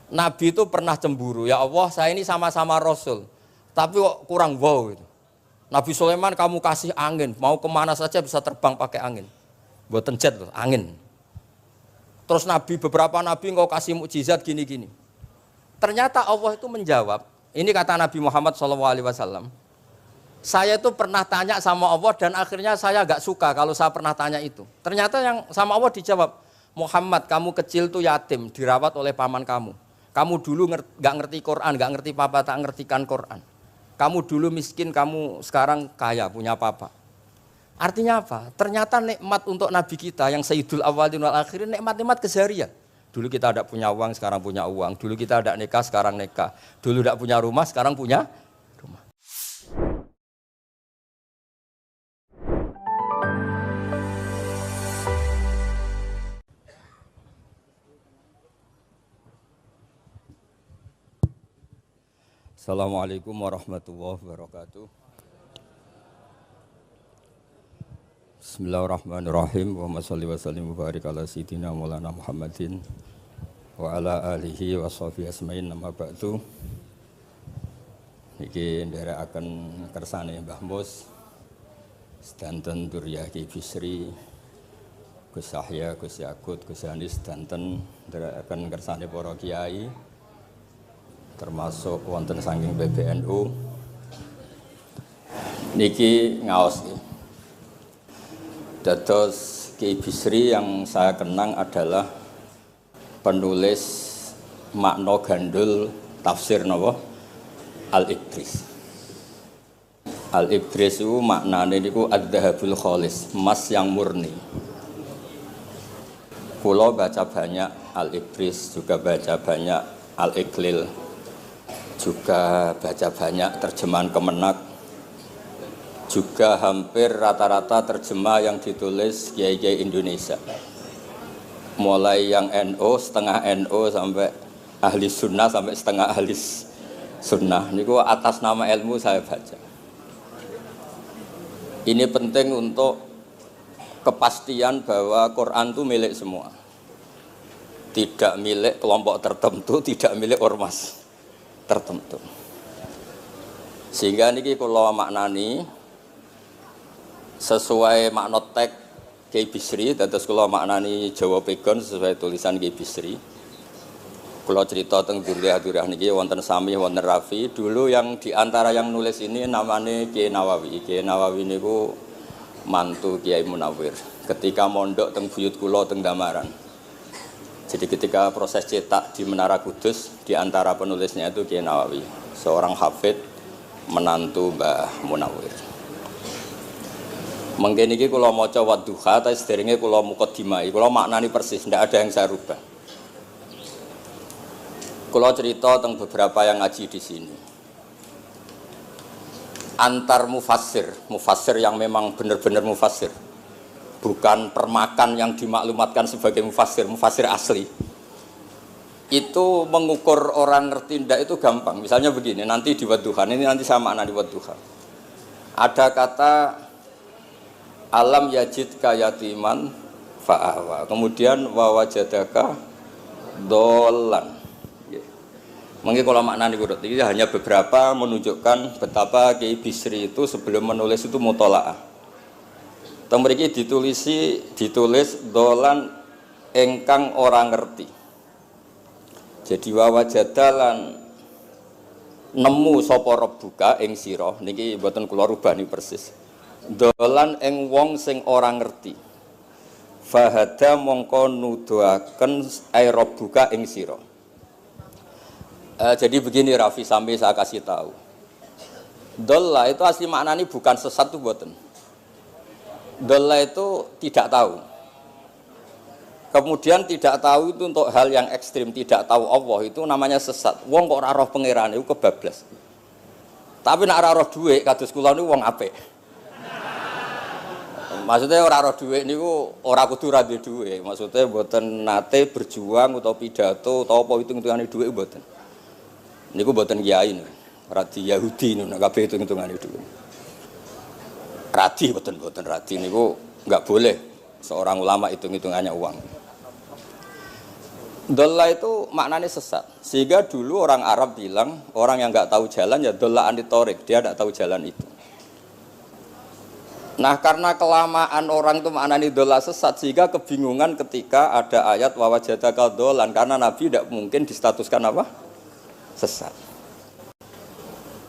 Nabi itu pernah cemburu, ya Allah saya ini sama-sama Rasul, tapi kok kurang wow gitu. Nabi Sulaiman kamu kasih angin, mau kemana saja bisa terbang pakai angin. Buatan jet loh, angin. Terus Nabi, beberapa Nabi engkau kasih mukjizat gini-gini. Ternyata Allah itu menjawab, ini kata Nabi Muhammad SAW, saya itu pernah tanya sama Allah dan akhirnya saya agak suka kalau saya pernah tanya itu. Ternyata yang sama Allah dijawab, Muhammad kamu kecil tuh yatim, dirawat oleh paman kamu. Kamu dulu nggak ngerti Quran, nggak ngerti papa, tak ngertikan Quran. Kamu dulu miskin, kamu sekarang kaya, punya papa. Artinya apa? Ternyata nikmat untuk Nabi kita yang Sayyidul Awwalin wal Akhirin, nikmat-nikmat keseharian. Dulu kita tidak punya uang, sekarang punya uang. Dulu kita tidak nikah, sekarang nikah. Dulu tidak punya rumah, sekarang punya rumah. Assalamualaikum warahmatullahi wabarakatuh. Bismillahirrahmanirrahim. Wa sholli wa sallim wa barik ala sayyidina Maulana Muhammadin wa ala alihi wa sahbihi asmain nama ba'du. Niki nderekaken kersane Mbah Mus sedanten Durya Ki Bisri, Gus Yahya, Gus Yakut, Gus Anis sedanten nderekaken kersane para kiai termasuk wonten saking PBNU. Niki ngaos iki. Dados Ki Bisri yang saya kenang adalah penulis makna gandul tafsir napa Al-Ibris. Al-Ibris itu maknane niku ad-dhahabul khalis, emas yang murni. Kula baca banyak Al-Ibris, juga baca banyak Al-Iqlil, juga baca banyak terjemahan Kemenak, juga hampir rata-rata terjemah yang ditulis kiai-kiai Indonesia, mulai yang NU, setengah NU sampai ahli sunnah sampai setengah ahli sunnah. Niku atas nama ilmu saya baca. Ini penting untuk kepastian bahwa Quran itu milik semua, tidak milik kelompok tertentu, tidak milik ormas tertentu. Sehingga niki kula maknani sesuai makna teks Ki Bisri, dados kula maknani Jawa Pegon sesuai tulisan Ki Bisri. Kula cerita teng Durya-Durya niki wonten Sami, wonten Rafi. Dulu yang diantara yang nulis ini namanya Kiai Nawawi. Kiai Nawawi niku mantu Kiai Munawir. Ketika mondok teng buyut kula teng Damaran. Jadi ketika proses cetak di Menara Kudus, diantara penulisnya itu Kiai Nawawi, seorang hafid menantu Mbah Munawir. Mengke niki kula maca Wadduha, tapi sederenge kula mukadimah, kula maknani persis, ndak ada yang saya rubah. Kula cerita tentang beberapa yang ngaji di sini. Antar mufassir yang memang benar-benar mufassir, bukan permakan yang dimaklumatkan sebagai mufassir asli. Itu mengukur orang ngerti ndak itu gampang. Misalnya begini, nanti di Wadduha, ini nanti saya maknani Wadduha. Ada kata alam yajid kayatiman fa'awa, kemudian wawajadaka dolan. Mungkin kalau maknanya kurut ini hanya beberapa menunjukkan betapa Ki Bisri itu sebelum menulis itu mutola'ah. Temriki ditulis dolan engkang orang ngerti. Jadi wawajadalan nemu sapa rabbuka ing sira niki mboten kula rubah niki persis. Dolan ing wong sing ora ngerti. Fahada mongko nuduhaken aerobuka ing sira. Jadi begini Rafi, sampai saya kasih tahu. Dolla itu asli maknanya bukan sesat itu mboten. Dolla itu tidak tahu. Kemudian tidak tahu itu untuk hal yang ekstrim, tidak tahu Allah itu namanya sesat. Wong kok ora roh pangeran itu kebablas. Tapi nek ora roh dhuwit kados kula niku wong apik. Maksudnya orang roh duit niku ora kudu ra duwe duit. Maksudnya mboten nate berjuang utawa pidato utawa apa hitung-hitungane duit mboten. Niku mboten kiai niku. Radi Yahudi niku nek kabeh hitung-hitungane duit. Radi mboten radi niku enggak boleh seorang ulama hitung-hitungannya uang. Dolla itu maknanya sesat. Sehingga dulu orang Arab bilang, orang yang nggak tahu jalan ya dolla anitorik, dia nggak tahu jalan itu. Nah karena kelamaan orang itu maknanya dolla sesat, sehingga kebingungan ketika ada ayat wawajadaka dolan, karena Nabi tidak mungkin distatuskan apa? Sesat.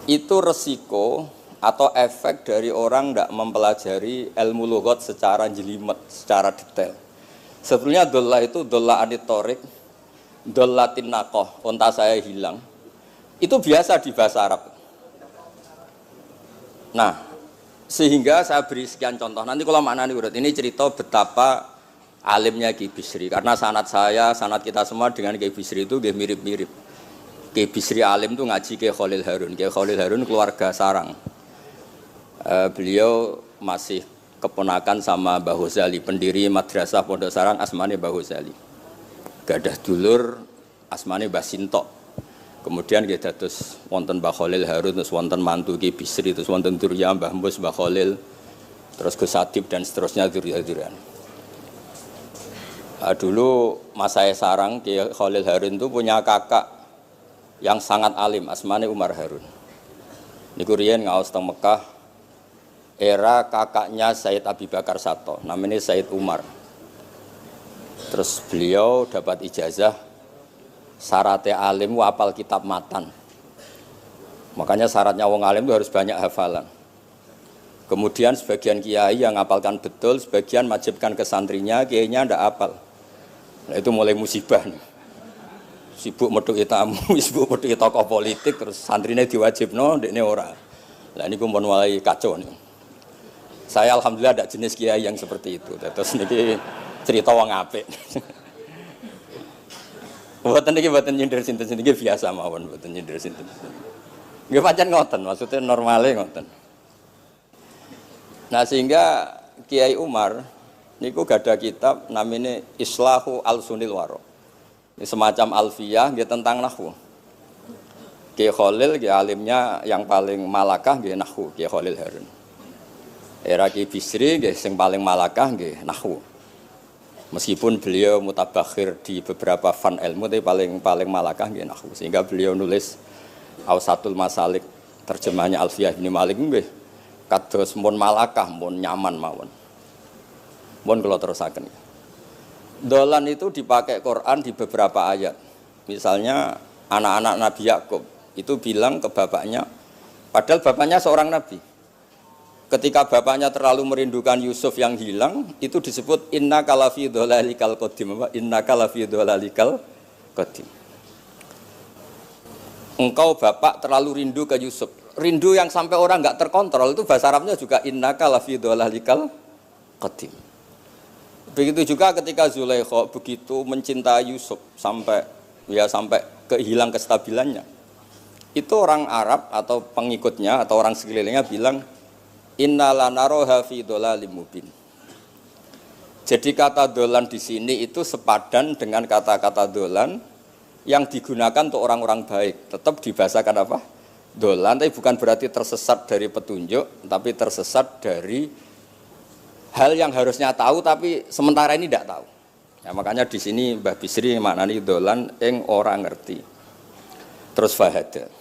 Itu resiko atau efek dari orang tidak mempelajari ilmu lughat secara jelimet, secara detail. Sebetulnya dolla itu dolla anitorik, dollatin naqah, unta saya hilang. Itu biasa di bahasa Arab. Nah, sehingga saya beri sekian contoh. Nanti kalau maknanya urut, ini cerita betapa alimnya Ki Bisri. Karena sanad saya, sanad kita semua dengan Ki Bisri itu mirip-mirip. Ki Bisri alim itu ngaji Ki Khalil Harun. Ki Khalil Harun keluarga sarang. Beliau masih keponakan sama Mbah Ghazali, pendiri madrasah Pondok Sarang asmane Mbah Ghazali. Gadah dulur asmane Mbah Sintok. Kemudian kita terus wonten Mbah Khalil Harun, terus wonten mantu Ki Bisri, terus wonten Durya Mbah Mus, Mbah Khalil, terus Gus Adib dan seterusnya Durya-Duryan. Dulu mas saya sarang Ki Khalil Harun itu punya kakak yang sangat alim, asmane Umar Harun. Niku riyen ngaos teng Mekah. Era kakaknya Sayyid Abi Bakar Sato, namanya Sayyid Umar. Terus beliau dapat ijazah syaratnya alim apal kitab matan. Makanya syaratnya wong alim itu harus banyak hafalan. Kemudian sebagian kiai yang ngapalkan betul, sebagian wajibkan ke santrinya, kiainya ndak apal. Nah itu mulai musibah nih. Sibuk metuki tamu, sibuk metuki tokoh politik, terus santrinya diwajibno, ndekne ora. Lah niku mun mulai kacau nih. Saya alhamdulillah ada jenis kiai yang seperti itu. Terus niki cerita wong apik. Mboten niki mboten nyindir sinten niki biasa mawon, mboten nyindir sinten. Nggih pancen ngoten, maksudnya normale ngoten. Nah sehingga Kiai Umar niku gada kitab namanya Islahu Al-Sunil Waro. Ini semacam alfiyah nggih tentang nahwu. Kiai Khalil nggih alimnya yang paling malakah nggih nahwu, Kiai Khalil Harun. Era Ki Bisri nggih sing paling malakah nggih nahwu. Meskipun beliau mutabakhir di beberapa fan ilmu tapi paling malakah nggih nahwu. Sehingga beliau nulis Awsatul Masalik terjemahnya Alfiyah bin Malik nggih kados mun malakah mun nyaman mawon. Mun kula terusaken. Dolan itu dipakai Quran di beberapa ayat. Misalnya anak-anak Nabi Yakub itu bilang ke bapaknya, padahal bapaknya seorang nabi. Ketika bapaknya terlalu merindukan Yusuf yang hilang, itu disebut inna kalafi dhalalikal qadim. Inna kalafi dhalalikal qadim. Engkau bapak terlalu rindu ke Yusuf. Rindu yang sampai orang enggak terkontrol itu bahasa Arabnya juga inna kalafi dhalalikal qadim. Begitu juga ketika Zulaikha begitu mencintai Yusuf sampai kehilang kestabilannya. Itu orang Arab atau pengikutnya atau orang sekelilingnya bilang innala naroha fi dhalalim mubin. Jadi kata dolan di sini itu sepadan dengan kata-kata dolan yang digunakan untuk orang-orang baik. Tetap dibahasakan apa? Dolan, tapi bukan berarti tersesat dari petunjuk, tapi tersesat dari hal yang harusnya tahu tapi sementara ini tidak tahu. Ya, makanya di sini Mbah Bisri maknani dolan ing orang ngerti. Terus fahada.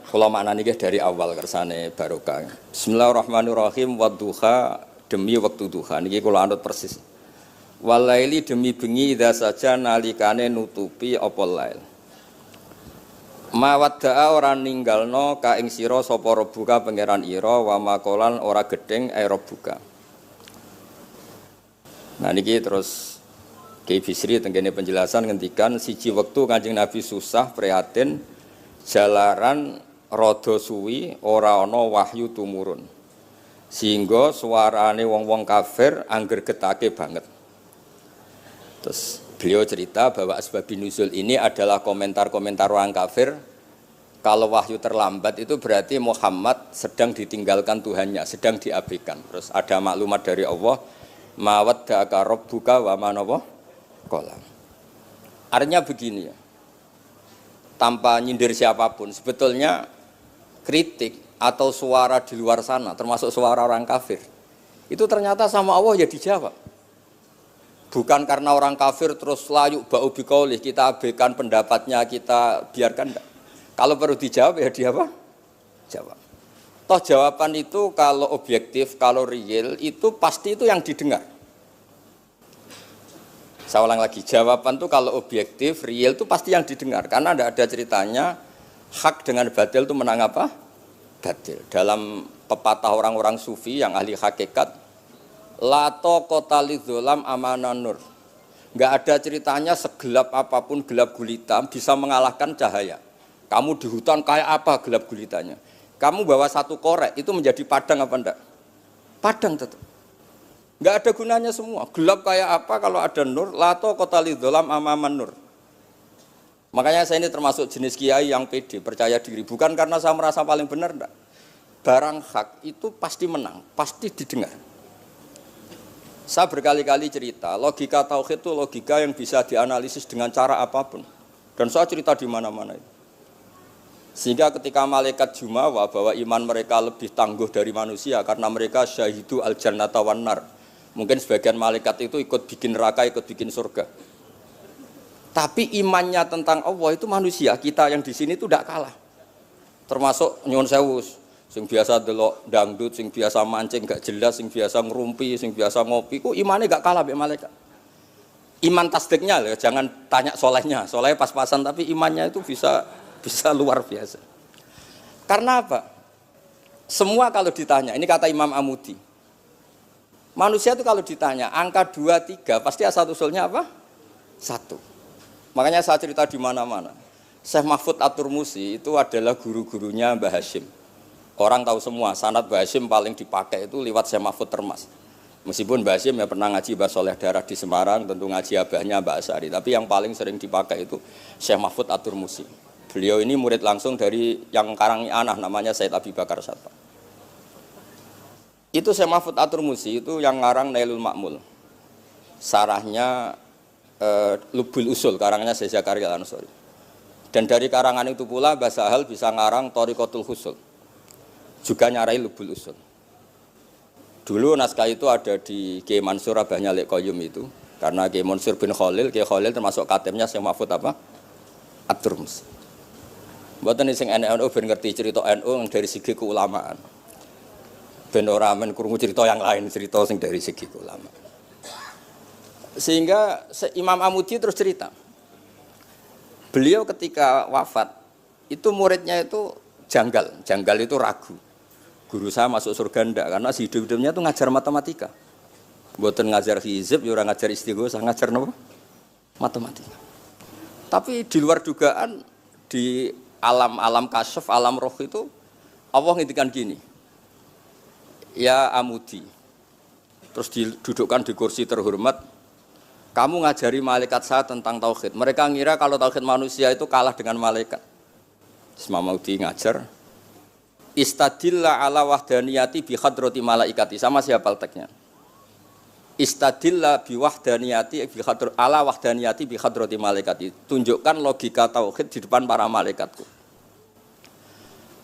Kalau maknanya dari awal kersane barokah. Bismillahirrahmanirrahim. Wadduha demi waktu duha. Niki kalau anut persis. Walaili demi bengi idza saja nalikane nutupi apa lail. Mawadda'a ora ninggalno ka ing sira sapa rebuka pangeran ira wa makolan ora gedeng rebuka. Nah niki terus Kiai Bisri tenggene penjelasan ngendikan siji wektu Kanjeng Nabi susah prihatin jalaran rada suwi ora ana wahyu tumurun. Sehingga suarane wong-wong kafir angger getake banget. Terus beliau cerita bahwa asbabun nuzul ini adalah komentar-komentar orang kafir. Kalau wahyu terlambat itu berarti Muhammad sedang ditinggalkan Tuhannya, sedang diabaikan. Terus ada maklumat dari Allah, mawaddaka rabbuka wa ma qala. Artinya begini ya. Tanpa nyindir siapapun, sebetulnya kritik atau suara di luar sana, termasuk suara orang kafir, itu ternyata sama Allah ya dijawab. Bukan karena orang kafir terus layuk ba'u biqaulih, kita abaikan pendapatnya, kita biarkan enggak. Kalau perlu dijawab ya dia apa? Jawab. Toh jawaban itu kalau objektif, kalau real itu pasti itu yang didengar. Saya ulang lagi, jawaban itu kalau objektif, real itu pasti yang didengar. Karena tidak ada ceritanya hak dengan batil itu menang apa? Batil. Dalam pepatah orang-orang sufi yang ahli hakikat, la taqata lidzolam amanan nur. Enggak ada ceritanya segelap apapun gelap gulita bisa mengalahkan cahaya. Kamu di hutan kayak apa gelap gulitanya? Kamu bawa satu korek itu menjadi padang apa enggak? Padang tetap. Enggak ada gunanya semua. Gelap kayak apa kalau ada nur? La taqata lidzolam amanan nur. Makanya saya ini termasuk jenis kiai yang pede, percaya diri. Bukan karena saya merasa paling benar enggak. Barang hak itu pasti menang, pasti didengar. Saya berkali-kali cerita, logika tauhid itu logika yang bisa dianalisis dengan cara apapun. Dan saya cerita di mana-mana itu. Sehingga ketika malaikat jumawa bahwa iman mereka lebih tangguh dari manusia karena mereka syahidu al-jannata wan nar. Mungkin sebagian malaikat itu ikut bikin neraka, ikut bikin surga. Tapi imannya tentang Allah itu manusia, kita yang di sini itu tidak kalah. Termasuk nyuwun sewu, sing biasa delok dangdut, sing biasa mancing gak jelas, sing biasa ngerumpi, sing biasa ngopi, kok imannya gak kalah mbek malaikat. Iman tasdiknya loh, jangan tanya solehnya, soleh pas-pasan tapi imannya itu bisa luar biasa. Karena apa? Semua kalau ditanya, ini kata Imam Amudi. Manusia itu kalau ditanya angka 2, 3 pasti asal usulnya apa? 1. Makanya saya cerita di mana-mana. Syekh Mahfud At-Turmusi itu adalah guru-gurunya Mbah Hashim. Orang tahu semua, sanad Mbah Hashim paling dipakai itu lewat Syekh Mahfud Termas. Meskipun Mbah Hashim ya pernah ngaji Mbah Soleh Darah di Semarang, tentu ngaji abahnya Mbah Asy'ari. Tapi yang paling sering dipakai itu Syekh Mahfud At-Turmusi. Beliau ini murid langsung dari yang karangi anak namanya Said Abi Bakar Satta. Itu Syekh Mahfud At-Turmusi itu yang ngarang Nailul Ma'mul. Sarahnya Lubul Usul, karangannya Syekh Zakaria Al-Ansori. Dan dari karangan itu pula Mbah Sahal bisa ngarang Thariqatul Husul. Juga nyarai Lubul Usul. Dulu naskah itu ada di Kiai Mansur abahnya Lek Qayyum itu. Karena Kiai Mansur bin Khalil, Kiai Khalil termasuk katemnya Syekh Mahfud apa? At-Turmusi. Mboten sing NU ben ngerti cerita NU dari segi keulamaan. Ben ora men krungu cerita yang lain, cerita sing dari segi keulamaan. Sehingga Imam Amudi terus cerita. Beliau ketika wafat itu muridnya itu janggal itu ragu. Guru saya masuk surga ndak karena si hidup-hidupnya itu ngajar matematika. Mboten ngajar hizib, ya ora ngajar istighosah, ngajar napa? Matematika. Tapi di luar dugaan di alam kasyaf, alam roh itu Allah ngintikan gini. Ya Amudi. Terus didudukkan di kursi terhormat. Kamu ngajari malaikat saya tentang tauhid. Mereka ngira kalau tauhid manusia itu kalah dengan malaikat. Imam Amudi ngajar. Istadilla ala wahdaniyati bi hadrati malaikati. Sama siapa teksnya? Istadilla bi wahdaniyati bi hadr ala wahdaniyati bi hadrati malaikati. Tunjukkan logika tauhid di depan para malaikatku.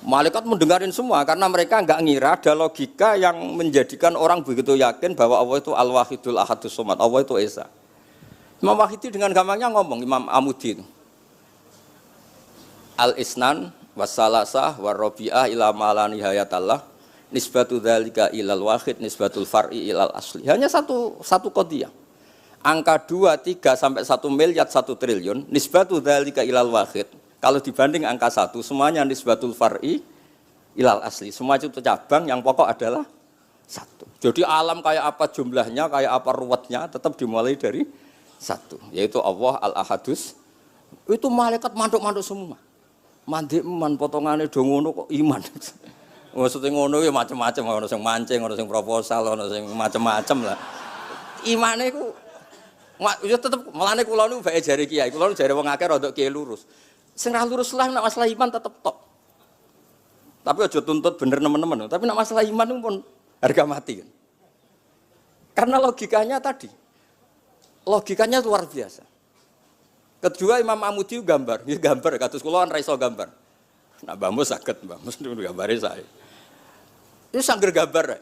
Malaikat mendengarin semua karena mereka enggak ngira ada logika yang menjadikan orang begitu yakin bahwa Allah itu Al-Wahidul Ahadus Somad. Allah itu Esa. Imam Wahidi dengan gampangnya ngomong, Imam Amudi itu. Al-Isnan wassalasah warrobi'ah ila malani hayatallah nisbatu dzalika ilal wahid nisbatul far'i ilal asli. Hanya satu qadhiyah. Angka 2, 3 sampai 1 miliar 1 triliun nisbatu dzalika ilal wahid. Kalau dibanding angka 1 semuanya nisbatul far'i ilal asli. Semua itu cabang yang pokok adalah 1. Jadi alam kayak apa jumlahnya, kayak apa ruwetnya tetap dimulai dari 1, yaitu Allah Al-Ahadus. Itu malaikat manduk-manduk semua. Mandi man potongane do ngono kok iman. Maksudnya ngono ya macam-macam, ono sing mancing, ono sing proposal, ono sing macam-macam lah. Imane ku ya tetep melane kula niku bae jare kiai, kula jare wong akeh rada kiai lurus. Sing ra lurus lah nek masalah iman tetep tok. Tapi aja tuntut bener nemen-nemen, tapi nek masalah iman pun harga mati kan. Karena logikanya tadi. Logikanya luar biasa. Kedua Imam Amudi gambar, ya gambar kados kula kan ra iso gambar. Nah Mbah Mus saged, Mbah Mus niku gambare saya. Itu sangger gambar.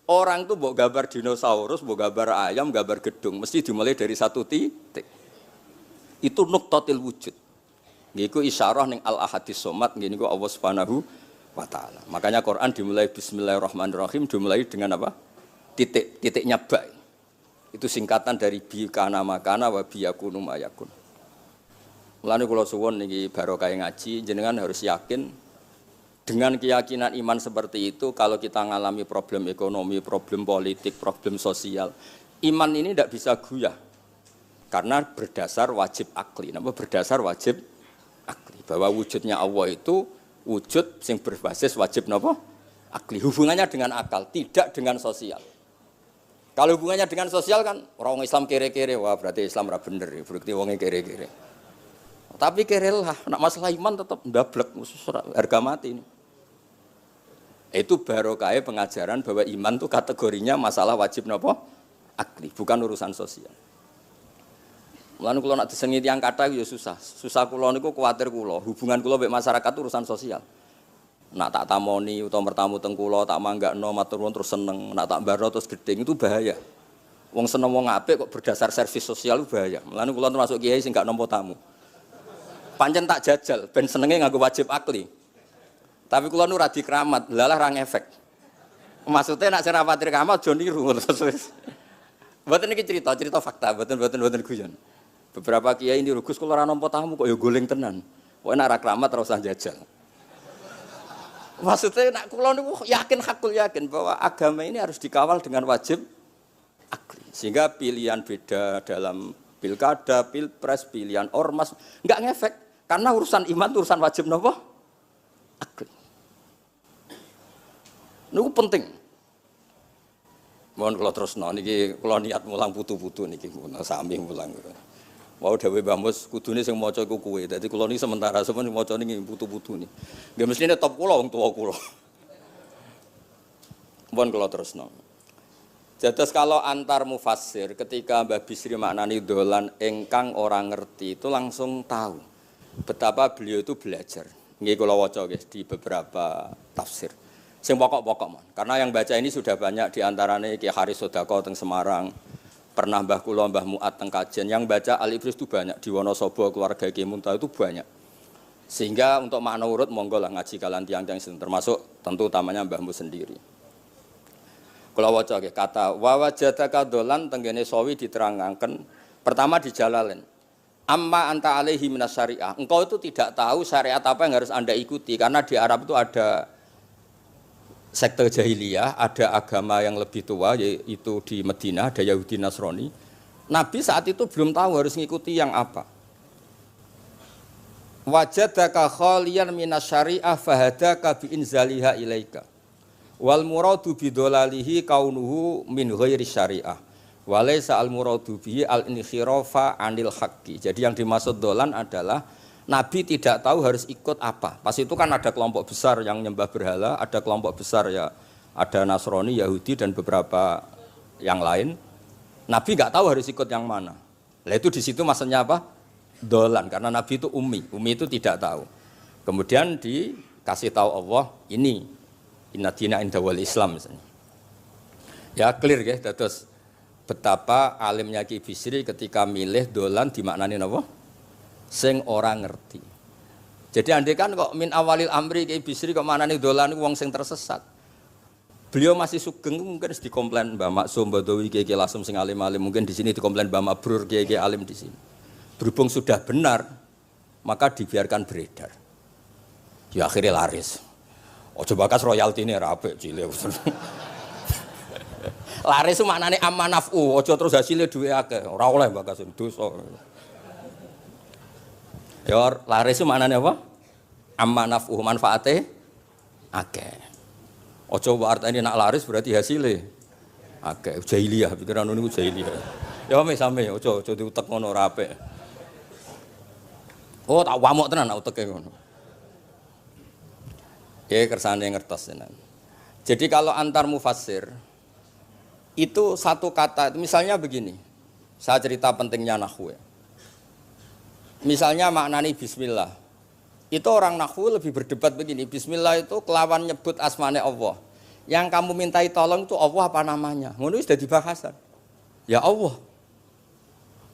Orang tuh mbok gambar dinosaurus, mbok gambar ayam, gambar gedung, mesti dimulai dari satu titik. Itu nuqtatil wujud. Niku isyarah ning al-ahadis somad, niku Allah Subhanahu wa taala. Makanya Quran dimulai bismillahirrahmanirrahim, dimulai dengan apa? Titiknya ba. Itu singkatan dari bi kana makana wa bi yakunu mayakun. Mulane kula suwun niki barokah ngaji, jenengan harus yakin dengan keyakinan iman seperti itu, kalau kita mengalami problem ekonomi, problem politik, problem sosial, iman ini tidak bisa goyah. Karena berdasar wajib akli. Napa berdasar wajib akli? Bahwa wujudnya Allah itu wujud yang berbasis wajib napa? Akli. Hubungannya dengan akal, tidak dengan sosial. Kalau hubungannya dengan sosial kan, orang Islam kere-kere, wah berarti Islam ra bener, berarti wongnya kere-kere. Tapi kere lah, nak masalah iman tetap ndablek, harga mati ini. Itu barokah pengajaran bahwa iman itu kategorinya masalah wajib napa? Akli, bukan urusan sosial. Mulane kula nak disengi tiyang kathah ya susah. Susah kula niku kuwatir kula, hubungan kula mek masyarakat itu urusan sosial. Nak tak tamoni utawa mertamu teng kula tak manggakno matur nuwun terus seneng, nak tak mbarno terus gedeng itu bahaya. Wong seneng wong apik kok berdasar servis sosial itu bahaya. Mulane kula termasuk kiai sing gak nampa tamu. Pancen tak jajal ben senenge nganggo wajib akli. Tapi kula nu ra dikeramat, lalah ra ngefek. Maksudnya nak sing rapati keramat aja niru terus. Mboten niki cerita fakta, mboten guyon. Beberapa kiai ini Gus kula ora nampa tamu kok ya goleng tenan. Kok nek ra keramat ora usah jajal. Maksudnya nak kula niku yakin hakul yakin bahwa agama ini harus dikawal dengan wajib akli. Sehingga pilihan beda dalam pilkada, pilpres, pilihan ormas enggak ngefek karena urusan iman itu urusan wajib napa? Akli. Niku penting. Mohon kula terusno niki kula niat mulang putu-putu niki sami mulang. Wau dawuh Mbah Mus kudune sing maca iku kowe. Dadi kula niki sementara sampeyan maca niki putu-putu niki. Nggih mestine top kula wong tuwa kula. Mohon kula terusno. Jadi kalau antar mufassir ketika Mbah Bisri maknani dolan engkang orang ngerti itu langsung tahu betapa beliau itu belajar. Nggih kula waca guys di beberapa tafsir. Sing pokok-pokok man. Karena yang baca ini sudah banyak di antaranya Ki Haris Sodako teng Semarang, pernah Mbah kula Mbah Muat teng Kajen, yang baca Al-Ibris itu banyak, di Wonosobo keluarga Ki Muntah itu banyak. Sehingga untuk makna urut monggo lah ngaji kalian tiang-tiang termasuk tentu utamanya Mbahmu sendiri. Kula waca nggih kata wa wajadaka dolan tenggene sawi diterangaken pertama di Jalalain. Amma anta alaihi minas syariah. Engkau itu tidak tahu syariat apa yang harus Anda ikuti karena di Arab itu ada sekte jahiliyah, ada agama yang lebih tua yaitu di Madinah ada Yahudi Nasrani. Nabi saat itu belum tahu harus mengikuti yang apa. Wajadaka khaliyan minas syariah fahadaka bi inzaliha ilaika. Wal muradu bidolalihi kaunuhu min ghairi syariah. Walaysa al muradu bihi al inkhirafa anil haqqi. Jadi yang dimaksud dolan adalah Nabi tidak tahu harus ikut apa. Pas itu kan ada kelompok besar yang nyembah berhala, ada kelompok besar ya, ada Nasrani, Yahudi dan beberapa yang lain. Nabi nggak tahu harus ikut yang mana. Lah itu di situ maksudnya apa? Dolan karena Nabi itu ummi itu tidak tahu. Kemudian dikasih tahu Allah ini inna dina inda wal Islam misalnya. Ya clear ya, terus betapa alimnya Ki Bisri ketika milih dolan dimaknani apa? Sing orang ngerti. Jadi andai kan kok min awalil amri Ki Bisri kok manane dolan wong sing tersesat. Beliau masih sugeng mungkin harus dikomplain Mbah Maksum Badawi Ki Lasem sing alim-alim, mungkin di sini dikomplain Mbah Mabrur Ki alim di sini. Berhubung sudah benar, maka dibiarkan beredar. Ya akhirnya laris. Ojo bakas royalti ini rapi cilik. Laris itu maknanya amanafu, ojo terus hasilnya duwe akeh. Ora oleh bakas dosa. Ya laris itu maknanya apa? Amanafu manfaate akeh. Ojo artine nak laris berarti hasilnya akeh. Jahiliyah pikiran niku jahiliyah. Ya same ojo diutek ngono ora apik. Oh tak wamuk tenan nak uteke ngono. Ya kersane ngertos tenan. Jadi kalau antar mufassir itu satu kata, misalnya begini. Saya cerita pentingnya nahwu. Misalnya maknani bismillah. Itu orang nahwu lebih berdebat begini, bismillah itu kelawan nyebut asmane Allah. Yang kamu mintai tolong itu Allah apa namanya? Ngono wis dadi bahasan. Ya Allah.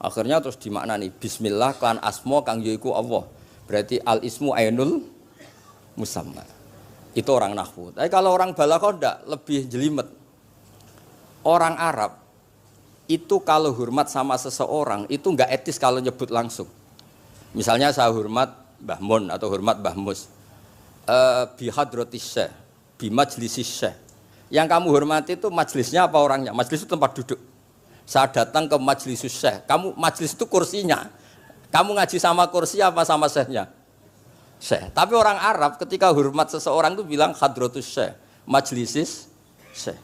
Akhirnya terus dimaknani bismillah kan asma kang yaiku Allah. Berarti al ismu ainul musamma. Itu orang nahwu. Tapi kalau orang balaghah ndak, lebih jelimet. Orang Arab itu kalau hormat sama seseorang itu enggak etis kalau nyebut langsung. Misalnya saya hormat Mbah Mun atau hormat Mbah Mus. Bi hadratis syekh, bi majlisis syekh. Yang kamu hormati itu majlisnya apa orangnya? Majlis itu tempat duduk. Saya datang ke majlis syekh. Kamu majlis itu kursinya. Kamu ngaji sama kursi apa sama syekhnya? Syekh. Tapi orang Arab ketika hormat seseorang itu bilang hadratus syekh, majlisis syekh,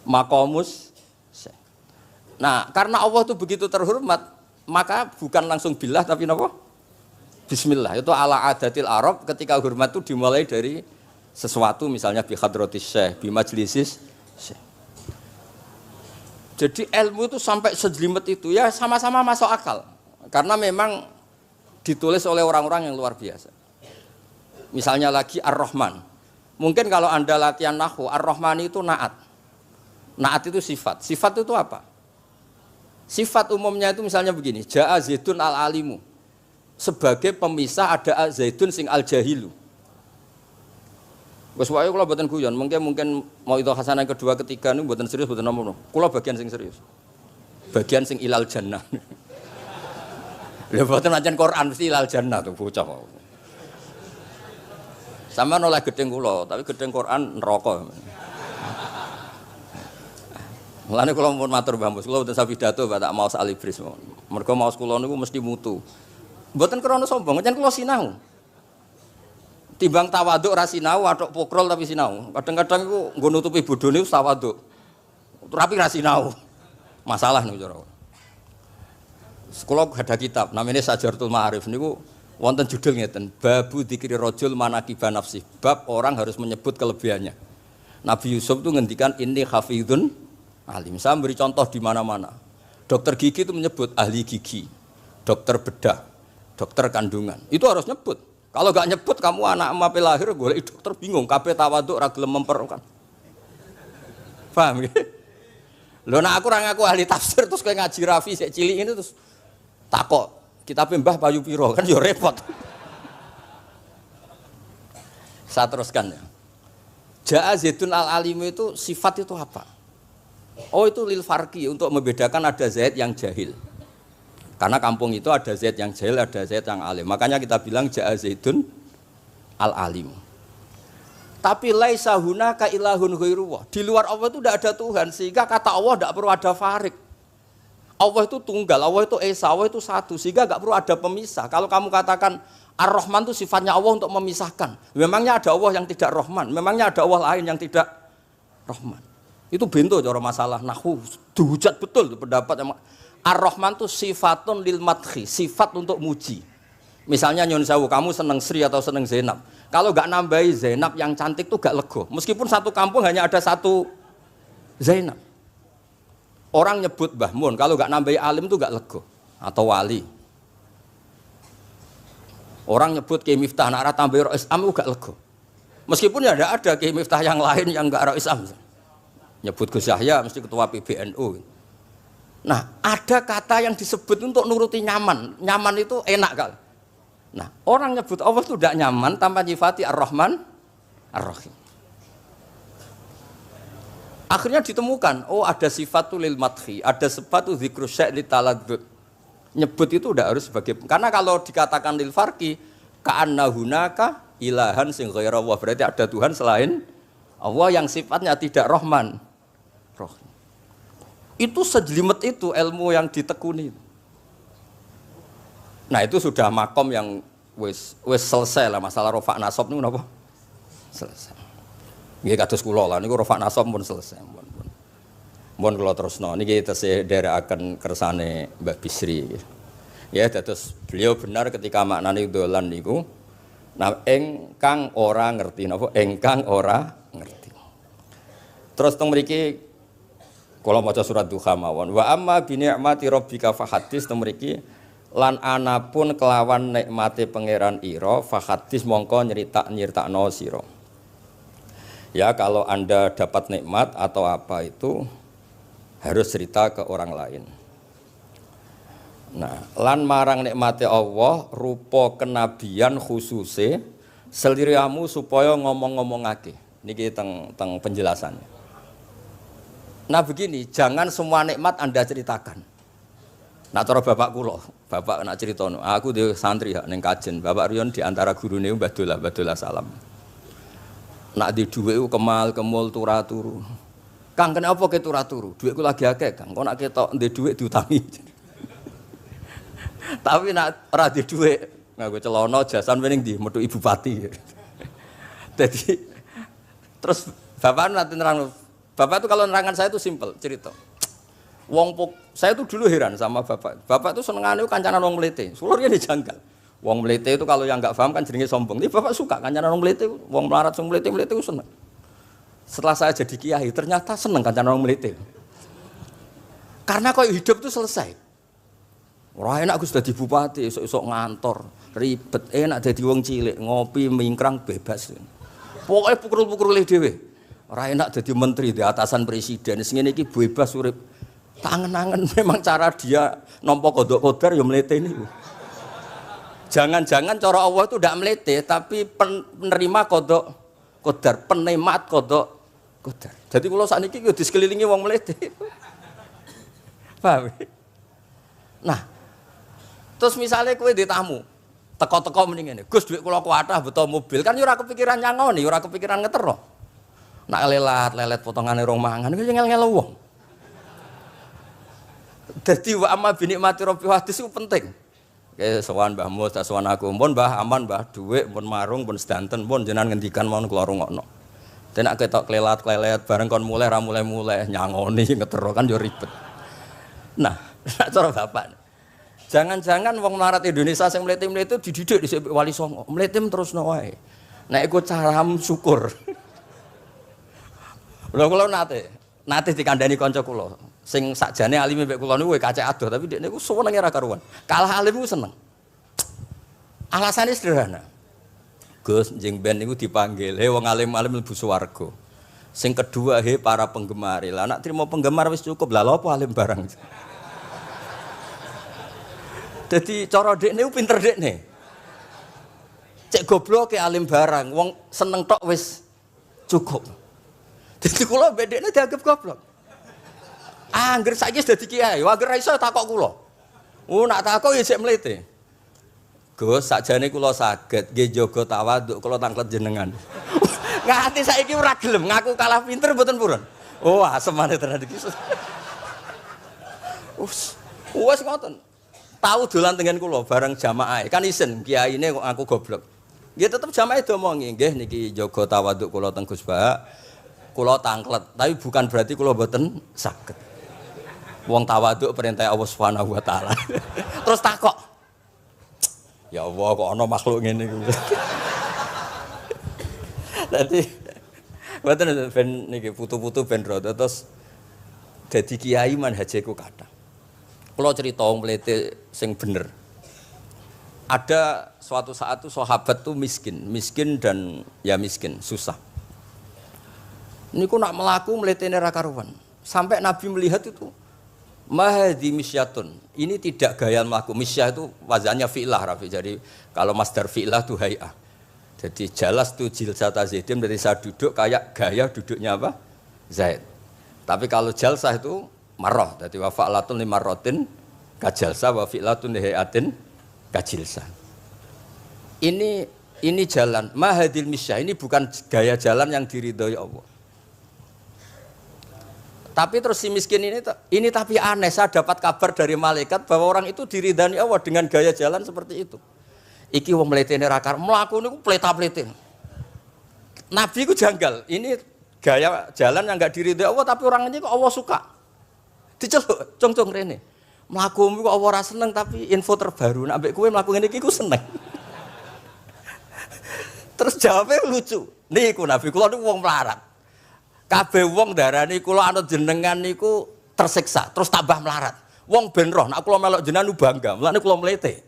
maqamus syekh. Nah, karena Allah itu begitu terhormat, maka bukan langsung billah tapi napa? Bismillah. Itu ala adatil Arab, ketika hormat itu dimulai dari sesuatu, misalnya bi hadratis syekh, bi majlisis syekh. Jadi ilmu itu sampai sejelimet itu ya sama-sama masuk akal. Karena memang ditulis oleh orang-orang yang luar biasa. Misalnya lagi Ar-Rahman. Mungkin kalau Anda latihan nahwu, Ar-Rahman itu naat. Naat itu sifat. Sifat itu apa? Sifat umumnya itu misalnya begini, Ja'a Zaidun al-alimu. Sebagai pemisah ada Zaidun sing al-jahilu. Wes wae kula mboten guyon, mungkin mau itu hasanah kedua ketiga niku mboten serius mboten nomor. Kula bagian sing serius. Bagian sing ilal jannah. Lha mboten ancen Quran mesti ilal jannah tuh bocah. Sama nolak gedeng kula, tapi gedeng Quran neraka. Mulane kula mun matur Mbah Mus, kula mboten sapidato tak mau salibris. Mergo maos kula niku mesti mutu. Mboten krana sombong, ancen kula sinau. Timbang tawaduk ra sinau, atok pokrol tapi sinau. Kadang-kadang iku nggo nutupi bodhone wis tawaduk. Tapi ra sinau. Masalah niku cara. Sekolah ada kitab namanya Sajaratul Ma'arif niku wonten judul ngeten, Babu Dzikri Rajul Manaqiba Nafsi. Bab orang harus menyebut kelebihannya. Nabi Yusuf itu ngendikan inni hafizun alim. Saya beri contoh di mana-mana. Dokter gigi itu menyebut ahli gigi, dokter bedah, dokter kandungan. Itu harus nyebut. Kalau gak nyebut kamu anak emak lahir golek dokter bingung, kabeh tawaduk ra gelem memperkan. Paham ya? Lho nek aku ora ngaku ahli tafsir terus kowe ngaji Rafi sik cilik ini terus takok, kitabe Mbah payu pira kan ya repot. Saya teruskan ya. Ja'a Zaidun al-alim itu sifat itu apa? Oh itu lil farqi, untuk membedakan ada Zaid yang jahil. Karena kampung itu ada Zaid yang jahil, ada Zaid yang alim. Makanya kita bilang Ja'a Zaidun al-alim. Tapi laisa hunaka ilahun ghairullah. Di luar Allah itu tidak ada Tuhan, sehingga kata Allah tidak perlu ada farik. Allah itu tunggal, Allah itu esa, Allah itu satu, sehingga tidak perlu ada pemisah. Kalau kamu katakan Ar-Rahman itu sifatnya Allah untuk memisahkan. Memangnya ada Allah yang tidak Rahman, memangnya ada Allah lain yang tidak Rahman. Itu bento cara masalah nahwu. Dihujat betul pendapat yang Ar-Rahman itu sifatun lil madhi, sifat untuk muji. Misalnya nyun sewu, kamu seneng Sri atau seneng Zainab. Kalau enggak nambahi Zainab yang cantik itu enggak lego. Meskipun satu kampung hanya ada satu Zainab. Orang nyebut Mbah Mun, kalau enggak nambahi alim itu enggak lego atau wali. Orang nyebut Kiai Miftah nak ra tambahi Rais Am enggak lego. Meskipun ya ada Kiai Miftah yang lain yang enggak Rais Am. Nyebut Gus Yahya mesti ketua PBNU. Nah, ada kata yang disebut untuk nuruti nyaman. Nyaman itu enak kali. Nah, orang nyebut Allah itu tidak nyaman tanpa nyifati Ar-Rahman, Ar-Rahim. Akhirnya ditemukan, oh ada sifat lil madhi, ada sifat dzikru syai' li taladzud. Nyebut itu tidak harus sebagai, karena kalau dikatakan lil farqi, ka'anna hunaka ilahan sing ghaira Allah, berarti ada Tuhan selain Allah yang sifatnya tidak Rahman, Rahim. Itu sejelimet itu ilmu yang ditekuni. Nah itu sudah makom yang wis selesai lah masalah rofa nasab niku napa? Selesai. Nggih kados kula lah niku rofa nasab pun selesai. Mun kula terusno niki tesih nderekaken kersane Mbah Bisri. Ya dados beliau benar ketika maknane dolan niku nah engkang ora ngerti napa? Engkang ora ngerti. Terus teng mriki kalau maca surat Duha mawon wa amma bi ni'mati rabbika fahadits temriki lan anapun kelawan nikmate pangeran ira fahadits mongko nyeritakno sira Ya kalau Anda dapat nikmat atau apa itu harus cerita ke orang lain. Nah, lan marang nikmate Allah rupa kenabian khususe seliramu supaya ngomong-ngomongake. Niki teng penjelasannya. Nah begini, jangan semua nikmat Anda ceritakan. Nak cara bapak kula, bapak nak ceritono, aku di santri ning kajen, Bapak Riyon di antara gurune Mbah Dolah Salam. Nak di dhuwit ku kemal kemul turu. Kang kenapa ke turu? Dhuwitku lagi akeh, Kang. Kok nak ketok ndek dhuwit diutangi. Tapi nak ora di dhuwit, nganggo celana jasan wening ndi metu Ibu Pati. Jadi terus bapak nanti nerang, bapak itu kalau nerangan saya itu simpel cerita. Saya tuh dulu heran sama bapak. Bapak tuh senengane kancanan wong mlete. Sulurnya dijanggal. Wong mlete itu kalau yang enggak paham kan jenenge sombong. Tapi bapak suka kancanan wong mlete, wong melarat wong mlete itu seneng. Setelah saya jadi kiai, ternyata seneng kancanan wong mlete. Karena kok hidup itu selesai. Ora enak Gus dadi bupati, esuk-esuk ngantor, ribet, enak dadi wong cilik, ngopi mingkrang bebas. Pokoke pukul-pukul dhewe. Ora enak dadi menteri di atasan presiden. Sing ngene iki bebas urip. Tangan-tangan memang cara dia nampa kodok kodar ya mlete niku. Jangan-jangan cara Allah itu tidak melete, tapi penerima kodok kodar, penemat kodok kodar. Jadi kalau saat ini di sekelilingi wong melete. Paham? Nah, terus misalnya kue di tamu, teko-teko mendingan, Gus duit kalau kuatah betul mobil, kan ora kepikiran nyangoni, ora kepikiran ngetero. Nak lelet potongan rong mangan, itu ngel-ngel wong. Jadi wa amma binikmati rabbi hadis itu penting. Kayak sowan Mbah Mus, sowan aku, pun Mbah aman, Mbah duit, pun marung, pun sedanten, pun jenengan ngendikan mau keluar rungokno. Tenak ketok klelat bareng kon mulai ra mulai nyangoni ngetero kan yo ribet. Nah, cara bapak. Jangan-jangan wong melarat Indonesia sing mlete-mlete dididik dhisik Wali Songo. Mlete terusno wae. Nek iku caram syukur. Lha kula nate dikandani kanca kula. Sing sakjane alime mbek kula niku kacek adoh tapi dekne niku senenge ra karuan. Kalah alim ku seneng. Alasane sederhana. Gus njing ben niku dipanggil, "He wong alim-alim mlebu swarga." Sing kedua, "He para penggemar." Lah nek trimo penggemar wis cukup. Lah lha apa alim barang. Dadi cara dekne ku pinter dekne. Cek gobloke alim barang, wong seneng tok wis cukup. Dadi kula mbek dekne dianggap goblok. Angger saiki wis dadi kiai, angger ra iso takok kula. Nak takok ya sik mlete. Gus, sakjane kula saged nggih jaga tawaduk kula tanglet jenengan. Nganti saiki ora gelem ngaku kalah pinter mboten purun. Oh, asemane tenan iki. Wes ngoten. Tahu dolan tengen kula bareng jamaah. Kan isen kiyaine kok aku goblok. Nggih tetep jamaah diomongi, nggih niki jaga tawaduk kula teng Gus Ba. Kula tanglet, tapi bukan berarti kula mboten saged. Wong tawaduk perintah Allah Subhanahu wa taala. Terus takok. Ya Allah kok ana makhluk ngene iki. Dadi mboten ben niki putu-putu ben rada terus dadi kiai manhajeku kathah. Kula cerita wong mlete sing bener. Ada suatu saat tuh sahabat tuh miskin dan ya miskin, susah. Niku nak melaku mletene ra karuan. Sampai Nabi melihat itu mahdi misyatun. Ini tidak gaya melaku. Misyah itu wazannya fi'lah Rafi. Jadi kalau masdar fi'lah itu hay'ah. Jadi jalas tu jilsata Zaidin dari saya duduk kayak gaya duduknya apa? Zaid. Tapi kalau jalsah itu marrah. Jadi wa fa'latun li marratin kajalsah wa fi'latun li hay'atin kajilsah. Ini jalan mahadil misyah. Ini bukan gaya jalan yang diridhoi Allah. Tapi terus si miskin ini tapi aneh, saya dapat kabar dari malaikat bahwa orang itu diridani Allah dengan gaya jalan seperti itu. Iki wong mletene ra kar mlaku niku pleta-plete. Nabi ku janggal. Ini gaya jalan yang enggak diridai Allah tapi orang ini kok Allah suka. Diceluk, cong-cong rene. Mlaku kok Allah ora seneng tapi info terbaru nek ambek kowe mlaku ngene iki ku seneng. Terus jawabnya lucu. Niku Nabi kula niku wong melarat. Kabeh wong darani kula anut jenengan niku tersiksa, terus tambah melarat. Wong ben roh nek kula melok jenengan bangga, mulane kula mlete.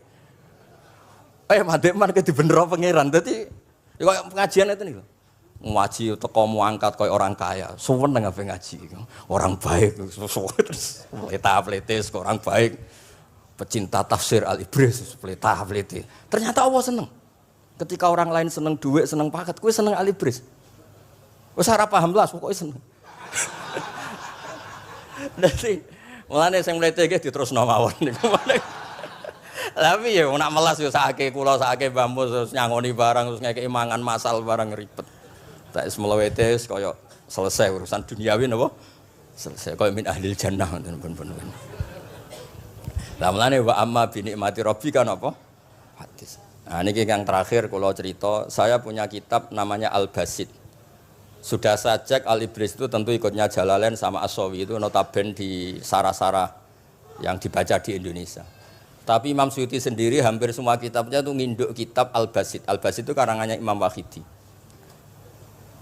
Mandek man ke dibenero pangeran. Dadi koyo pengajian itu niku. ngaji teko angkat koyo orang kaya. Suweneng ape ngaji. Orang baik terus pleta-pletes orang baik. Pecinta tafsir Al-Ibris pleta-plete. Ternyata Allah seneng. Ketika orang lain seneng duit, seneng paket, kowe seneng Al-Ibris. Wis ora paham blas pokoke seneng. Dadi mulane sing mlete iki diterusno mawon niku. Tapi ya nak melas yo sakake kula sakake bambu terus nyangoni barang terus ngekeki mangan masal barang ribet. Tak wis mlewete kaya selesai urusan duniawi napa? Selesai kaya min ahlil jannah ngoten pun. Lah mulane wa amma bi nikmati rabbika napa? Hadis. Nah niki yang terakhir kula cerita, saya punya kitab namanya Al-Basit. Sudah saya cek Al-Ibris itu tentu ikutnya Jalalain sama As-Sawi itu notabene di sarah-sarah yang dibaca di Indonesia. Tapi Imam Suyuti sendiri hampir semua kitabnya itu nginduk kitab Al-Basit. Al-Basit itu karangannya Imam Wahidi.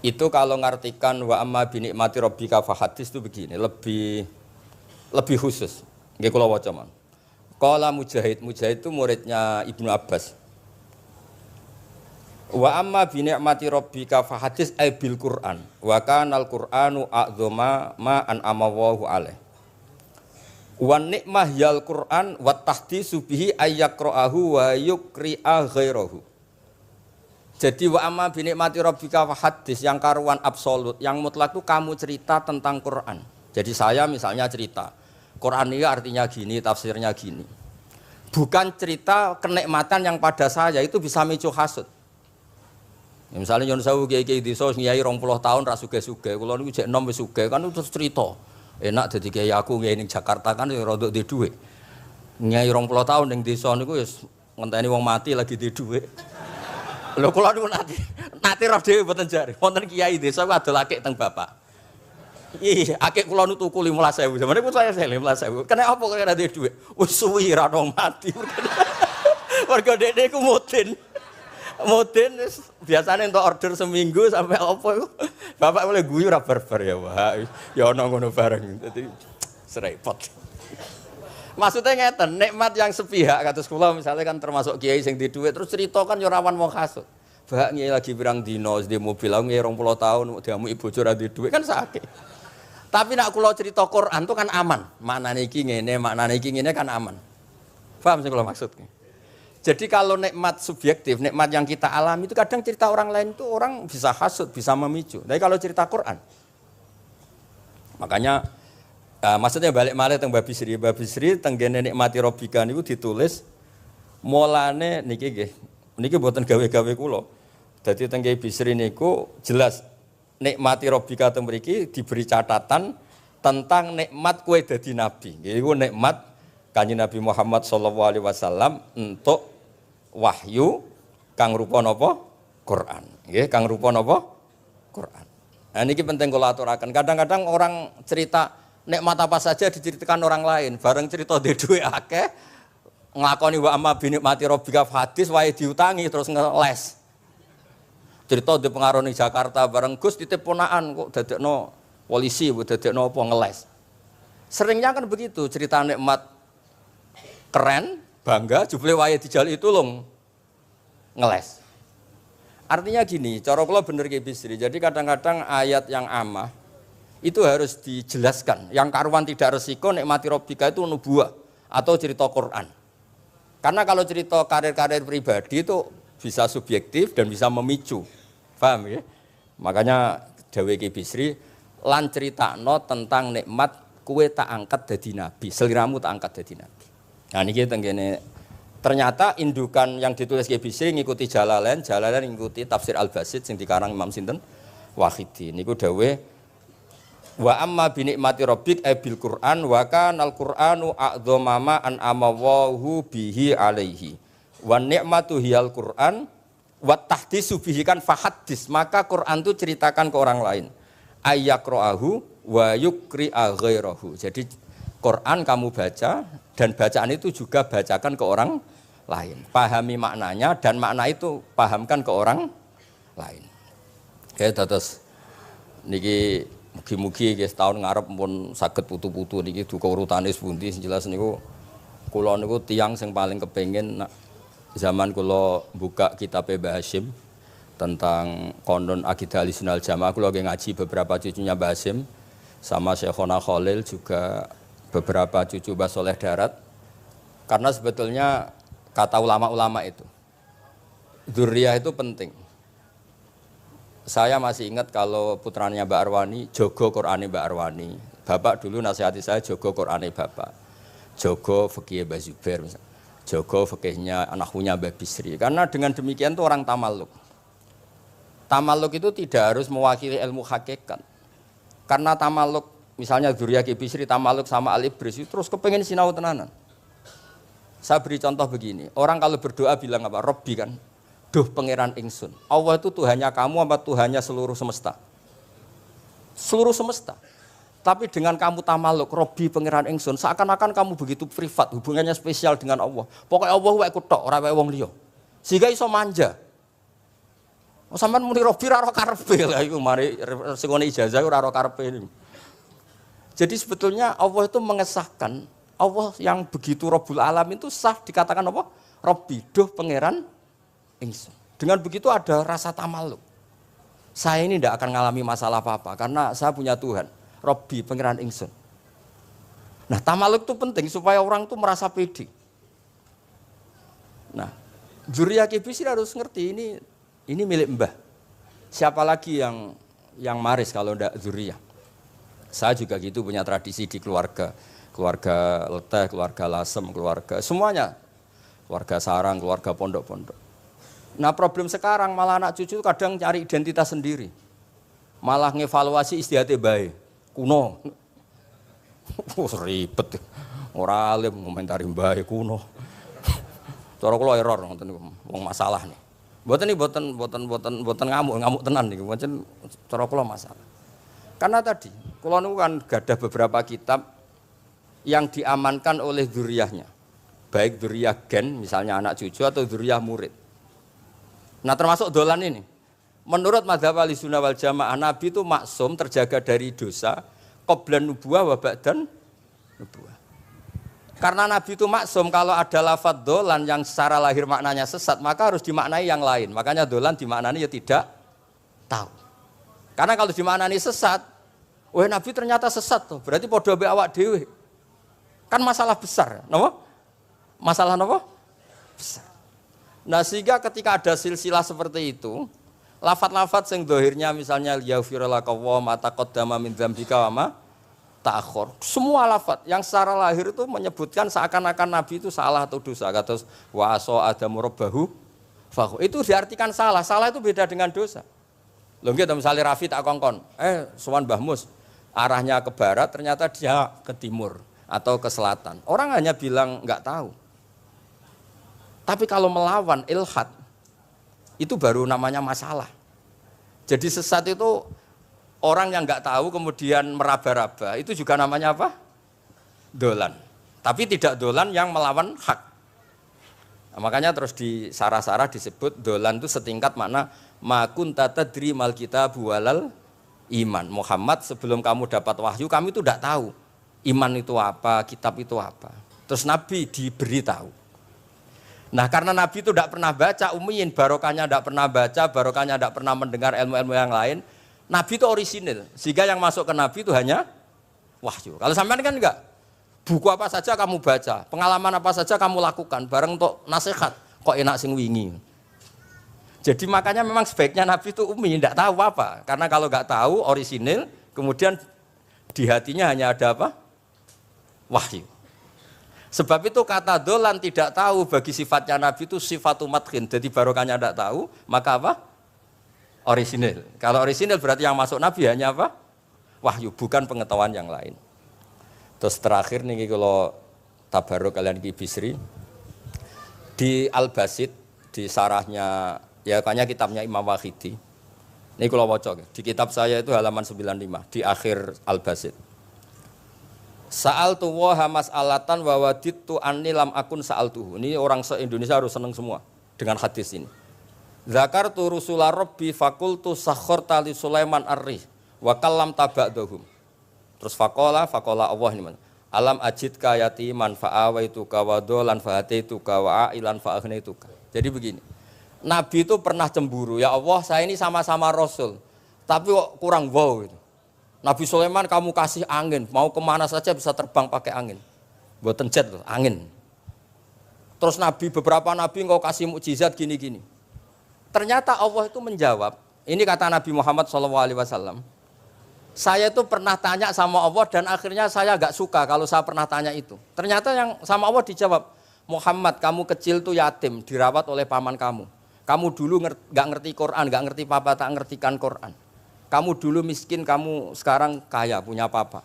Itu kalau ngartikan wa amma bi nikmati rabbika fahadis itu begini, lebih khusus. Nggih kula waca man. Qala Mujahid itu muridnya Ibnu Abbas. Wa amma bi ni'mati rabbika fahadis ay bil Qur'an wa kana al-Qur'anu a'dzama ma an'ama Allahu alaih. Wa nikmah yal Qur'an wa tahdisu bihi ayyaqra'ahu wa yukri'a ghairahu. Jadi wa amma bi ni'mati rabbika fahadis yang karuan absolut, yang mutlak itu kamu cerita tentang Qur'an. Jadi saya misalnya cerita Qur'an ini artinya gini, tafsirnya gini. Bukan cerita kenikmatan yang pada saya itu bisa micu hasud. Ya, misalnya nyon sewu kiai-kiai desa ngiyai 20 tahun ra sugih-sugih, kula niku jek enom wis sugih kan terus cerita. Enak dadi kiai aku ngiyai ning Jakarta kan ya rada duwe dhuwit. Ngiyai 20 tahun ning desa niku wis ngenteni wong mati lagi duwe dhuwit. Lho kula niku nate roh dhewe mboten jare. Wonten kiai desa ku adol akik teng bapak. Iya, akik kula nu tuku 15.000. Sampeyan niku saya 15.000. Kena apa kok ora duwe dhuwit? Wis suwi ra ono mati. Warga dekne ku mudin. Mudin biasanya untuk order seminggu sampai apa itu bapak boleh guyu ra barbar ya wah ya ono ngono bareng dadi serepot. Maksudnya ngeten, nikmat yang sepihak kados kula misalnya kan termasuk kiai sing di dhuwit terus cerita kan yo rawan wong hasud. Bak kiai lagi pirang dino di mobil aku 20 tahun diamuki bojo ra di dhuwit kan sakit. Tapi nak kula cerita Quran itu kan aman. Maknane iki ngene kan aman. Paham sing kula maksud? Jadi kalau nikmat subjektif, nikmat yang kita alami itu kadang cerita orang lain itu orang bisa hasud, bisa memicu. Tapi kalau cerita Quran, makanya maksudnya balik malih teng Babi Sri tenggene nikmati robika niku ditulis mulane niki nggih. Niki mboten gawe-gawe kula. Dadi teng Babi Sri niku jelas nikmati robika teng mriki diberi catatan tentang nikmat kowe dadi nabi. Iku nikmat Kanjeng Nabi Muhammad sallallahu alaihi wasallam untuk wahyu kang rupa napa? Quran. Nggih, kang rupa napa? Quran. Nah niki penting kula aturaken. Kadang-kadang orang cerita nikmat apa saja diceritakan orang lain, bareng cerita dhe dhuwit akeh nglakoni wa amma bi nikmati rabbika hadis wae diutangi terus ngeles. Cerita di pengaruh ning Jakarta bareng Gus titip ponakan kok dadekno polisi, dadekno apa ngeles. Seringnya kan begitu, cerita nikmat keren, bangga, jubile wae dijali tulung ngeles. Artinya gini, cara kula bener ki Bisri. Jadi kadang-kadang ayat yang amah itu harus dijelaskan. Yang karuan tidak resiko nikmati rabbika itu nubuwah atau cerita Quran. Karena kalau cerita karir-karir pribadi itu bisa subjektif dan bisa memicu. Paham ya? Makanya dawuh ki Bisri lan critakno tentang nikmat kowe tak angkat dadi nabi, seliramu tak angkat dadi nabi. Nah niki tenggene ternyata indukan yang ditulis Ki Bisri ngikuti Jalalain ngikuti tafsir Al-Basit sing dikarang Imam sinten Wahidi. Niku dawuh wa amma bi nikmati rabbik bil Qur'an wa kana al-Qur'anu a'dzama ma an amawahu bihi alaihi. Wa nikmatu hiyal Qur'an wa tahdisu bihi kan fahaddis, maka Quran itu ceritakan ke orang lain. Ayyaqra'ahu wa yukri'a ghairahu. Jadi Quran kamu baca dan bacaan itu juga bacakan ke orang lain. Pahami maknanya dan makna itu pahamkan ke orang lain. Oke, terus niki mugi-mugi nggih tahun ngarep pun saged putu-putu niki duka urutane pundi jelas niku kula niku tiyang sing paling kepengin zaman kula buka kitab Mbah Hasyim tentang konon akidah Ahlussunnah wal Jamaah. Aku lagi ngaji beberapa cucunya Mbah Hasim sama Syekhona Khalil, juga beberapa cucu Mbah Soleh Darat. Karena sebetulnya kata ulama-ulama itu dzurriyah itu penting. Saya masih ingat kalau putranya Mbak Arwani jogo Qur'ane Mbak Arwani. Bapak dulu nasihati saya jogo Qur'ane Bapak. Jogo fikih Mbah Zubair misalnya. Jogo fikihnya anaknya Mbah Bisri. Karena dengan demikian tuh orang tamaluk. Tamaluk itu tidak harus mewakili ilmu hakikat. Karena tamaluk, misalnya dzurriyyah Ki Bisri tamaluk sama Al-Ibris, terus kepengen sinau tenanan. Saya beri contoh begini, orang kalau berdoa bilang apa? Robbi kan, duh pangeran ingsun. Allah itu Tuhannya kamu apa Tuhannya seluruh semesta? Seluruh semesta. Tapi dengan kamu tamaluk, Robbi pangeran ingsun, seakan-akan kamu begitu privat, hubungannya spesial dengan Allah. Pokoknya Allah wae kutok, ora wae wong liya. Sehingga iso manja. Sampeyan muni Robbi ora karepe lha iku mari sing ngene ijazah ora karepe. Jadi sebetulnya Allah itu mengesahkan, Allah yang begitu Rabbul Alam itu sah dikatakan apa? Robbi, duh pangeran ingsun. Dengan begitu ada rasa tamaluk. Saya ini tidak akan mengalami masalah apa-apa karena saya punya Tuhan. Robbi, pangeran ingsun. Nah, tamaluk itu penting supaya orang itu merasa pede. Nah, dzurriyyah Ki Bisri harus ngerti ini milik Mbah. Siapa lagi yang maris kalau tidak dzurriyyah? Saya juga gitu punya tradisi di keluarga. Keluarga Leteh, keluarga Lasem, keluarga semuanya. Keluarga sarang, keluarga pondok-pondok. Nah, problem sekarang malah anak cucu kadang cari identitas sendiri. Malah ngevaluasi istiadatnya baik. Kuno. Ribet. Ora alim ngomentari baik kuno. Cara kula error ngoten niku. Wong masalah nih. Mboten ngamuk tenan niku. Pancen cara kula masalah. Karena tadi kula niku kan gadah beberapa kitab yang diamankan oleh dzurriyyahnya. Baik dzurriyyah gen misalnya anak cucu atau dzurriyyah murid. Nah, termasuk dolan ini. Menurut mazhab Ahlussunnah wal Jamaah, Nabi itu maksum terjaga dari dosa qablan nubuwah wa ba'dan nubuwah. Karena Nabi itu maksum, kalau ada lafadz dolan yang secara lahir maknanya sesat, maka harus dimaknai yang lain. Makanya dolan dimaknai ya tidak tahu. Karena kalau dimaknai sesat, wah Nabi ternyata sesat tuh. Berarti padha mbek awak dhewe. Kan masalah besar, napa? Masalah napa? Besar. Nah, sehingga ketika ada silsilah seperti itu, lafadz-lafadz yang dohirnya misalnya yaghfirulaka wa ma taqaddama min dzambika wa ma ta'akhkhar. Semua lafadz yang secara lahir itu menyebutkan seakan-akan Nabi itu salah atau dosa. Kata wa asa adamu rabbahu fa itu diartikan salah. Salah itu beda dengan dosa. Lho nggih misalnya Rafi tak kongkon, sowan Mbah Mus, arahnya ke barat ternyata dia ke timur atau ke selatan. Orang hanya bilang enggak tahu. Tapi kalau melawan ilhad, itu baru namanya masalah. Jadi sesat itu orang yang nggak tahu kemudian meraba-raba, itu juga namanya apa? Dolan. Tapi tidak dolan yang melawan hak. Nah, makanya terus di sarah-sarah disebut dolan itu setingkat makna ma kunta tadri mal kitabu walal iman. Muhammad, sebelum kamu dapat wahyu, kami itu tidak tahu iman itu apa, kitab itu apa. Terus Nabi diberi tahu. Nah, karena Nabi itu tidak pernah baca, ummiyin, barokahnya tidak pernah baca, barokahnya tidak pernah mendengar ilmu-ilmu yang lain. Nabi itu orisinil, sehingga yang masuk ke Nabi itu hanya wahyu. Kalau sampean kan enggak, buku apa saja kamu baca, pengalaman apa saja kamu lakukan, bareng untuk nasihat, kok enak sing wingi. Jadi makanya memang sebaiknya Nabi itu ummi, tidak tahu apa. Karena kalau enggak tahu, orisinil, kemudian di hatinya hanya ada apa? Wahyu. Sebab itu kata dolan tidak tahu bagi sifatnya Nabi itu sifatu madkhin. Jadi barokahnya tidak tahu, maka apa? Orisinil. Kalau orisinil berarti yang masuk Nabi hanya apa? Wahyu, bukan pengetahuan yang lain. Terus terakhir nih kalau tabaruk kalian Ki Bisri di Al-Basit, di sarahnya, ya kayaknya kitabnya Imam Wahidi. Ini kalau wocok, di kitab saya itu halaman 95, di akhir Al-Basit. Sa'altu wa mas'alatan wa wadittu anni lam akun sa'altuhu. Ini orang se-Indonesia harus senang semua dengan hadis ini. Zakartu rusula rabbi fakultu sakharta li Sulaiman ar-rih wa kallam taba'dahum. Terus faqala Allah ini mana? Alam ajidka yatiman fa'awaituka wa dolan fa'ataituka wa a'ilan fa'aghnituka. Jadi begini. Nabi itu pernah cemburu, ya Allah saya ini sama-sama Rasul, tapi kok kurang wow gitu. Nabi Sulaiman kamu kasih angin, mau kemana saja bisa terbang pakai angin. Buatan jet loh, angin. Terus Nabi, beberapa Nabi engkau kasih mukjizat gini-gini. Ternyata Allah itu menjawab, ini kata Nabi Muhammad SAW, saya itu pernah tanya sama Allah dan akhirnya saya agak suka kalau saya pernah tanya itu. Ternyata yang sama Allah dijawab, Muhammad kamu kecil tuh yatim, dirawat oleh paman kamu. Kamu dulu nggak ngerti Quran, nggak ngerti papa, tak ngertikan Quran. Kamu dulu miskin, kamu sekarang kaya, punya papa.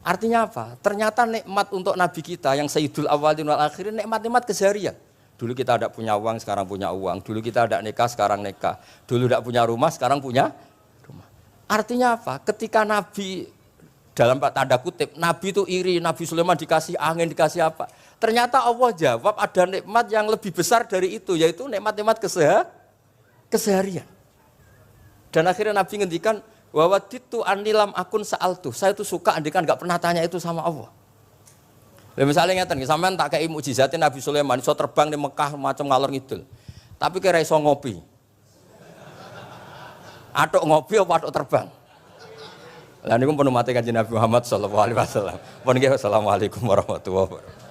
Artinya apa? Ternyata nikmat untuk Nabi kita yang Sayyidul Awwalin wal Akhirin, nikmat-nikmat keseharian. Dulu kita tidak punya uang, sekarang punya uang. Dulu kita tidak nikah, sekarang nikah. Dulu tidak punya rumah, sekarang punya rumah. Artinya apa? Ketika Nabi, dalam tanda kutip, Nabi itu iri, Nabi Sulaiman dikasih angin, dikasih apa. Ternyata Allah jawab ada nikmat yang lebih besar dari itu, yaitu nikmat-nikmat keseharian. Dan akhirnya Nabi ngendikan, wawaditu anilam akun sa'altu. Saya itu suka andikan nggak pernah tanya itu sama Allah. Misalnya ngeten, sampean tak kei mukjizatin Nabi Sulaiman, iso terbang di Mekah macam ngalor ngidul. Tapi kira iso ngopi. Atuk ngopi apa atuk terbang? Lah niku pun mate Kanjeng Nabi Muhammad sallallahu alaihi wasallam. Pun nggih assalamualaikum warahmatullahi wabarakatuh.